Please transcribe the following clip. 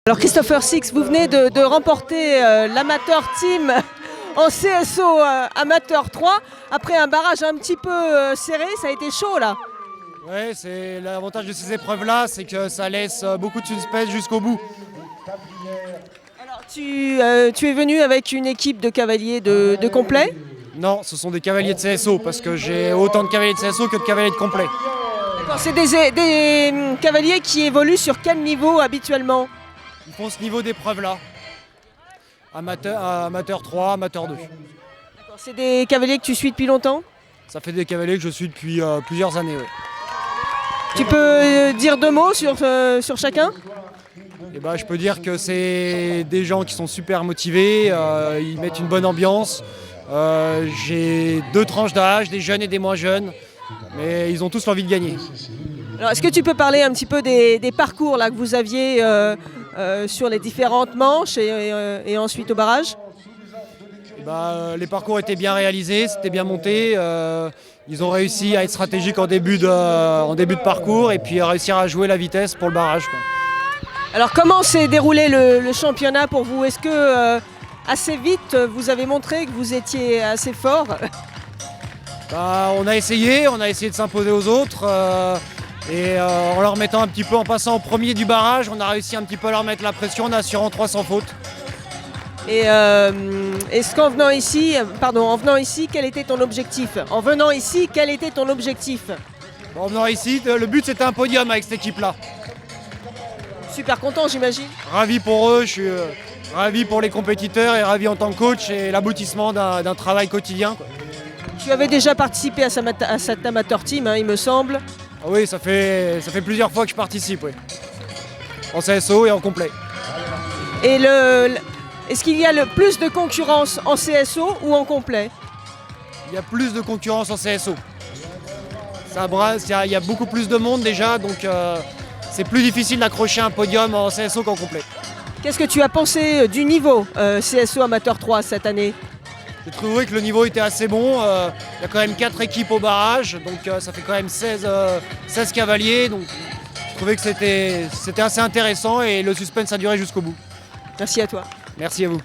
Alors Christopher Six, vous venez de remporter l'amateur team en CSO amateur 3 après un barrage un petit peu serré, ça a été chaud là. Ouais, c'est l'avantage de ces épreuves-là, c'est que ça laisse beaucoup de suspense jusqu'au bout. Alors tu es venu avec une équipe de cavaliers de complet? Non, ce sont des cavaliers de CSO, parce que j'ai autant de cavaliers de CSO que de cavaliers de complet. D'accord, c'est des cavaliers qui évoluent sur quel niveau habituellement? Ils font ce niveau d'épreuve-là. Amateur 3, amateur 2. D'accord, c'est des cavaliers que tu suis depuis longtemps? Ça fait des cavaliers que je suis depuis plusieurs années. Ouais. Tu peux dire deux mots sur chacun? Et bah, je peux dire que c'est des gens qui sont super motivés, ils mettent une bonne ambiance. J'ai deux tranches d'âge, des jeunes et des moins jeunes, mais ils ont tous l'envie de gagner. Alors, est-ce que tu peux parler un petit peu des parcours là, que vous aviez sur les différentes manches et ensuite au barrage? Et bah, les parcours étaient bien réalisés, c'était bien monté. Ils ont réussi à être stratégiques en début de parcours et puis à réussir à jouer la vitesse pour le barrage, quoi. Alors comment s'est déroulé le championnat pour vous? Est-ce que assez vite vous avez montré que vous étiez assez fort? Bah, on a essayé de s'imposer aux autres en leur mettant un petit peu, en passant au premier du barrage, on a réussi un petit peu à leur mettre la pression en assurant 300 fautes. Et est-ce qu'en venant ici, quel était ton objectif? En venant ici, quel était ton objectif? Bon, en venant ici, le but c'était un podium avec cette équipe-là. Super content, j'imagine. Ravi pour eux, je suis ravi pour les compétiteurs et ravi en tant que coach et l'aboutissement d'un travail quotidien, quoi. Tu avais déjà participé à cet amateur team, hein, il me semble. Ah oui, ça fait plusieurs fois que je participe, oui. En CSO et en complet. Et est-ce qu'il y a plus de concurrence en CSO ou en complet? Il y a plus de concurrence en CSO. Ça brasse, il y a beaucoup plus de monde déjà, donc c'est plus difficile d'accrocher un podium en CSO qu'en complet. Qu'est-ce que tu as pensé du niveau CSO amateur 3 cette année? J'ai trouvé que le niveau était assez bon. Il y a quand même 4 équipes au barrage, donc ça fait quand même 16 cavaliers. Donc je trouvais que c'était assez intéressant et le suspense a duré jusqu'au bout. Merci à toi. Merci à vous.